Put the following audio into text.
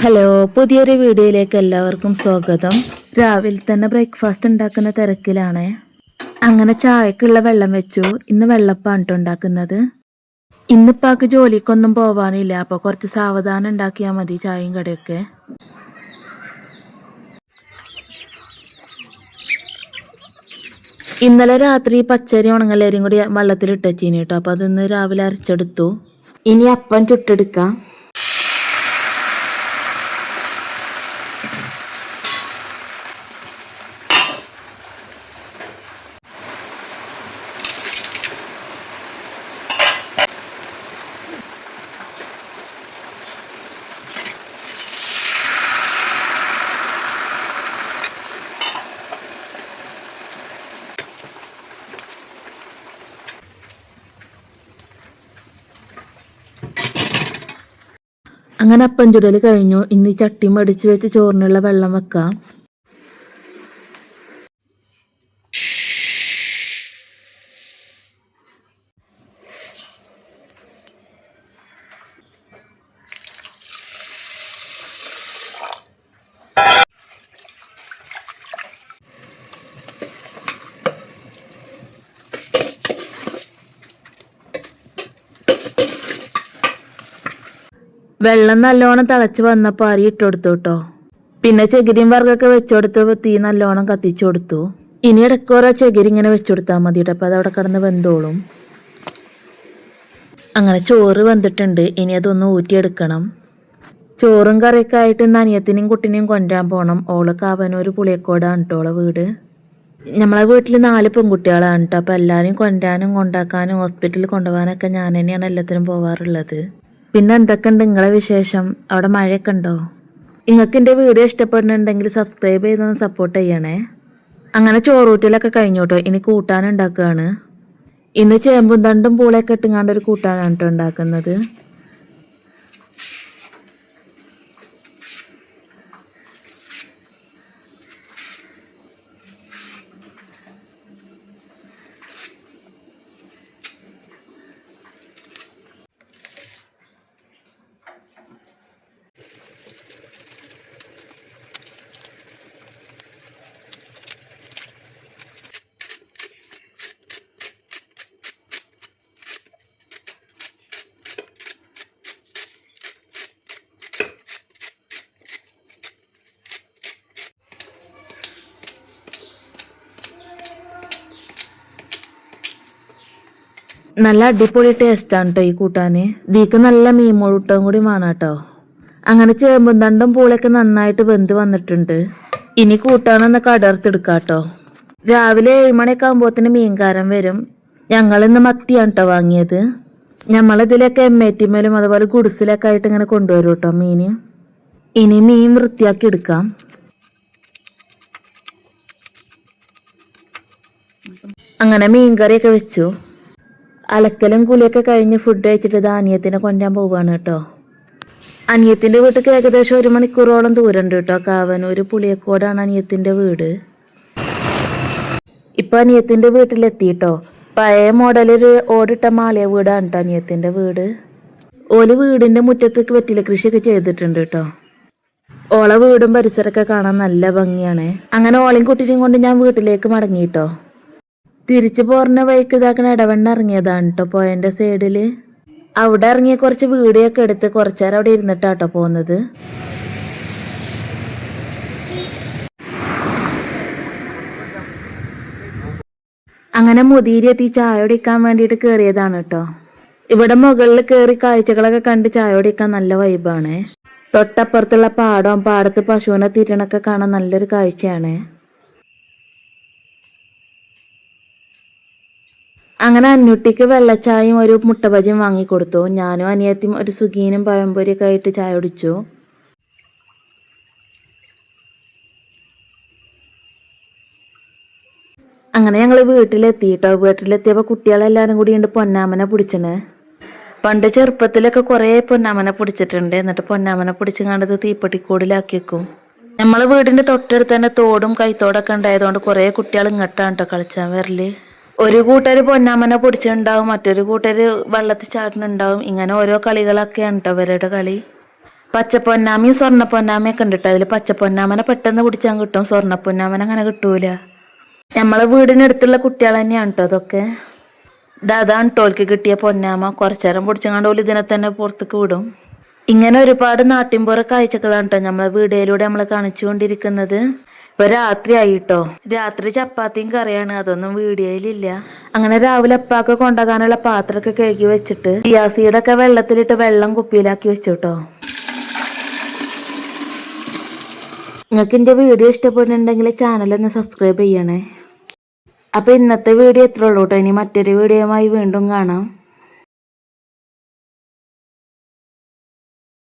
Hello, പുതിയൊരു വീഡിയോയിലേക്ക് എല്ലാവർക്കും സ്വാഗതം. രാവിലെ തന്നെ ബ്രേക്ക്ഫാസ്റ്റ് ഉണ്ടാക്കുന്ന തിരക്കിലാണ്. അങ്ങനെ ചായക്കുള്ള വെള്ളം വെച്ചു. ഇന്ന് വെള്ളപ്പാണ് ട്ടോ ഉണ്ടാക്കുന്നത്. ഇന്നിപ്പാക്ക് ജോലിക്കൊന്നും പോവാനില്ല, അപ്പോൾ കുറച്ച് സാവധാനം ഉണ്ടാക്കിയാൽ മതി ചായയും കടിയൊക്കെ. ഇന്നലെ രാത്രി പച്ചരി ഉണങ്ങലേരിയും കൂടി വെള്ളത്തിൽ ഇട്ടച്ചീനി കേട്ടോ. അപ്പോൾ അതൊന്ന് രാവിലെ അരച്ചെടുത്തു. ഇനി അപ്പം ചുട്ടെടുക്കാം. അങ്ങനെ അപ്പം ചുടൽ കഴിഞ്ഞു. ഇനി ചട്ടി മടിച്ച് വെച്ച് ചോറിനുള്ള വെള്ളം വെക്കാം. വെള്ളം നല്ലോണം തിളച്ച് വന്നപ്പോൾ അരി ഇട്ടുകൊടുത്തു കേട്ടോ. പിന്നെ ചകിരിയും വർഗ്ഗമൊക്കെ വെച്ചുകൊടുത്ത് തീ നല്ലോണം കത്തിച്ചു കൊടുത്തു. ഇനി ഇടയ്ക്കോരോ ചകിരി ഇങ്ങനെ വെച്ചുകൊടുത്താൽ മതി കേട്ടോ. അപ്പോൾ അതവിടെ കിടന്ന് വെന്തോളും. അങ്ങനെ ചോറ് വെന്തിട്ടുണ്ട്. ഇനി അതൊന്ന് ഊറ്റിയെടുക്കണം. ചോറും കറിയൊക്കെ ആയിട്ട് ഇന്ന് അനിയത്തിനെയും കുട്ടിനെയും കൊണ്ടുവരാൻ പോകണം. ഓള് കാവനൂർ പുളിയക്കോടാണ് കേട്ടോ ഓളെ വീട്. നമ്മളെ വീട്ടിൽ 4 പെൺകുട്ടികളാണ് കേട്ടോ. അപ്പോൾ എല്ലാവരും കൊണ്ടുവരാനും കൊണ്ടാക്കാനും ഹോസ്പിറ്റലിൽ കൊണ്ടുപോകാനൊക്കെ ഞാൻ തന്നെയാണ് എല്ലാത്തിനും പോവാറുള്ളത്. പിന്നെ എന്തൊക്കെയുണ്ട് നിങ്ങളെ വിശേഷം? അവിടെ മഴയൊക്കെ ഉണ്ടോ? നിങ്ങൾക്ക് എൻ്റെ വീഡിയോ ഇഷ്ടപ്പെടുന്നുണ്ടെങ്കിൽ സബ്സ്ക്രൈബ് ചെയ്തൊന്ന് സപ്പോർട്ട് ചെയ്യണേ. അങ്ങനെ ചോറൂറ്റലൊക്കെ കഴിഞ്ഞു കേട്ടോ. ഇനി കൂട്ടാനുണ്ടാക്കുകയാണ്. ഇന്ന് ചേമ്പും തണ്ടും പൂളയൊക്കെ ഇട്ടുങ്ങാണ്ട് ഒരു കൂട്ടാനാണ് കേട്ടോ ഉണ്ടാക്കുന്നത്. നല്ല അടിപൊളി ടേസ്റ്റാണ് കേട്ടോ ഈ കൂട്ടാന്. ഇതിക്ക് നല്ല മീൻ മുഴുട്ടവും കൂടി വേണം കേട്ടോ. അങ്ങനെ ചേമ്പും തണ്ടും പൂളയൊക്കെ നന്നായിട്ട് വെന്ത് വന്നിട്ടുണ്ട്. ഇനി കൂട്ടാനൊന്ന് കടർത്തെടുക്കാം കേട്ടോ. രാവിലെ 7 മണിയൊക്കെ ആകുമ്പോഴത്തേന് മീൻകാരൻ വരും. ഞങ്ങളിന്ന് മത്തിയാണ് കേട്ടോ വാങ്ങിയത്. നമ്മളിതിലൊക്കെ എമ്മേറ്റിമേലും അതുപോലെ ഗുഡ്സിലൊക്കെ ആയിട്ട് ഇങ്ങനെ കൊണ്ടുവരും കേട്ടോ മീൻ. ഇനി മീൻ വൃത്തിയാക്കി എടുക്കാം. അങ്ങനെ മീൻ കറിയൊക്കെ വെച്ചു. അലക്കലും കുളിയൊക്കെ കഴിഞ്ഞ് ഫുഡ് കഴിച്ചിട്ട് അനിയത്തിനെ കൊണ്ടുവരാൻ പോവാണ് കേട്ടോ. അനിയത്തിൻ്റെ വീട്ടിൽ ഏകദേശം 1 മണിക്കൂറോളം ദൂരമുണ്ട് കേട്ടോ. കാവനൂർ പുളിയക്കോടാണ് അനിയത്തിൻ്റെ വീട്. ഇപ്പം അനിയത്തിൻ്റെ വീട്ടിലെത്തി കേട്ടോ. പഴയ മോഡലൊരു ഓടിട്ട മാളിയ വീടാണ് കേട്ടോ അനിയത്തിൻ്റെ വീട്. ഓല് വീടിൻ്റെ മുറ്റത്തേക്ക് വെറ്റില കൃഷിയൊക്കെ ചെയ്തിട്ടുണ്ട് കേട്ടോ. ഓളെ വീടും പരിസരമൊക്കെ കാണാൻ നല്ല ഭംഗിയാണ്. അങ്ങനെ ഓളയും കുട്ടിനെയും കൊണ്ട് ഞാൻ വീട്ടിലേക്ക് മടങ്ങി കേട്ടോ. തിരിച്ചു പോർന്ന വഴിക്ക് ഇതാക്കണ ഇടവണ്ണ ഇറങ്ങിയതാണ് കേട്ടോ പോയൻ്റെ സൈഡിൽ. അവിടെ ഇറങ്ങിയ കുറച്ച് വീഡിയോ ഒക്കെ എടുത്ത് കുറച്ചേരം അവിടെ ഇരുന്നിട്ടാട്ടോ പോകുന്നത്. അങ്ങനെ മുതിരെത്തി ചായ കുടിക്കാൻ വേണ്ടിയിട്ട് കയറിയതാണ് കേട്ടോ. ഇവിടെ മുകളിൽ കയറി കാഴ്ചകളൊക്കെ കണ്ട് ചായ കുടിക്കാൻ നല്ല വൈബാണ്. തൊട്ടപ്പുറത്തുള്ള പാടത്ത് പശുവിനെ തീറ്റണൊക്കെ കാണാൻ നല്ലൊരു കാഴ്ചയാണ്. അങ്ങനെ അന്നുട്ടിക്ക് വെള്ളച്ചായയും ഒരു മുട്ട ബജിയും വാങ്ങിക്കൊടുത്തു. ഞാനും അനിയത്തിയും ഒരു സുഗീനും പഴംപൊരിയൊക്കെ ആയിട്ട് ചായ കുടിച്ചു. അങ്ങനെ ഞങ്ങൾ വീട്ടിലെത്തി കേട്ടോ. വീട്ടിലെത്തിയപ്പോൾ കുട്ടികളെല്ലാവരും കൂടി ഉണ്ട് പൊന്നാമനെ പിടിച്ചണ്. പണ്ട് ചെറുപ്പത്തിലൊക്കെ കുറേ പൊന്നാമനെ പിടിച്ചിട്ടുണ്ട്. എന്നിട്ട് പൊന്നാമനെ പിടിച്ച് കണ്ടത് തീപ്പെട്ടിക്കൂടിലാക്കി വെക്കും. നമ്മളെ വീടിൻ്റെ തൊട്ടടുത്ത് തന്നെ തോടും കൈത്തോടൊക്കെ ഉണ്ടായതുകൊണ്ട് കുറേ കുട്ടികൾ ഇങ്ങോട്ടാണ് കേട്ടോ കളിച്ചാൻ വരല്. ഒരു കൂട്ടർ പൊന്നാമനെ പിടിച്ചിട്ടുണ്ടാവും, മറ്റൊരു കൂട്ടർ വെള്ളത്തിൽ ചാടുന്നുണ്ടാവും. ഇങ്ങനെ ഓരോ കളികളൊക്കെയാണ് കേട്ടോ അവരുടെ കളി. പച്ചപ്പൊന്നാമയും സ്വർണ്ണപ്പൊന്നാമയൊക്കെ ഉണ്ട് കേട്ടോ. അതിൽ പച്ചപ്പൊന്നാമനെ പെട്ടെന്ന് പിടിച്ചാൽ കിട്ടും, സ്വർണ്ണപ്പൊന്നാമനെ അങ്ങനെ കിട്ടൂല. നമ്മളെ വീടിനടുത്തുള്ള കുട്ടികൾ തന്നെയാണ് കേട്ടോ അതൊക്കെ. അതാണ് ടോൾക്ക് കിട്ടിയ പൊന്നാമ. കുറച്ചേരം പിടിച്ചങ്ങാണ്ട് ഓല് ഇതിനെ തന്നെ പുറത്തേക്ക് വിടും. ഇങ്ങനെ ഒരുപാട് നാട്ടിൻപുറ കാഴ്ചകളാണ് കേട്ടോ നമ്മളെ വീഡിയോയിലൂടെ നമ്മൾ കാണിച്ചുകൊണ്ടിരിക്കുന്നത്. ഇപ്പൊ രാത്രി ആയിട്ടോ. രാത്രി ചപ്പാത്തിയും കറിയാണ്, അതൊന്നും വീഡിയോയിലില്ല. അങ്ങനെ രാവിലെ അപ്പാക്ക് കൊണ്ടുപോകാനുള്ള പാത്രമൊക്കെ കഴുകി വെച്ചിട്ട് ഗ്യാസീടൊക്കെ വെള്ളത്തിലിട്ട് വെള്ളം കുപ്പിയിലാക്കി വെച്ചു കേട്ടോ. നിങ്ങൾക്ക് എൻ്റെ വീഡിയോ ഇഷ്ടപ്പെടുന്നുണ്ടെങ്കിൽ ചാനലൊന്ന് സബ്സ്ക്രൈബ് ചെയ്യണേ. അപ്പോൾ ഇന്നത്തെ വീഡിയോ എത്ര ഉള്ളൂ കേട്ടോ. ഇനി മറ്റൊരു വീഡിയോയുമായി വീണ്ടും കാണാം.